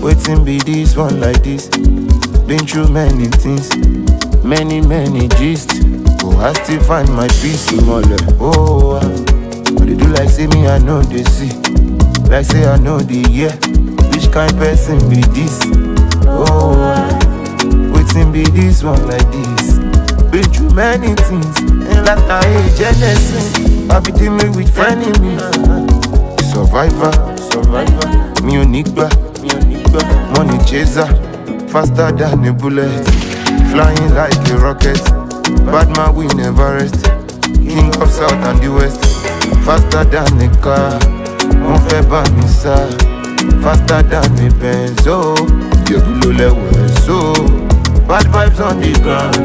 Waiting be this one like this. Been through many things, many gist. Oh, I still find my peace smaller. Oh, but they do like say me I know they see. Like say I know the year. Which kind person be this? Oh, waiting be this one like this. Been through many things, and like I hate Genesis. I be dealing with enemies. Survivor, me unique. Money chaser, faster than a bullet, flying like a rocket. Bad man we never rest. King of South and the West, faster than a car. Mon fait banissa, faster than a Benz. Oh, you below level so. Bad vibes on the ground,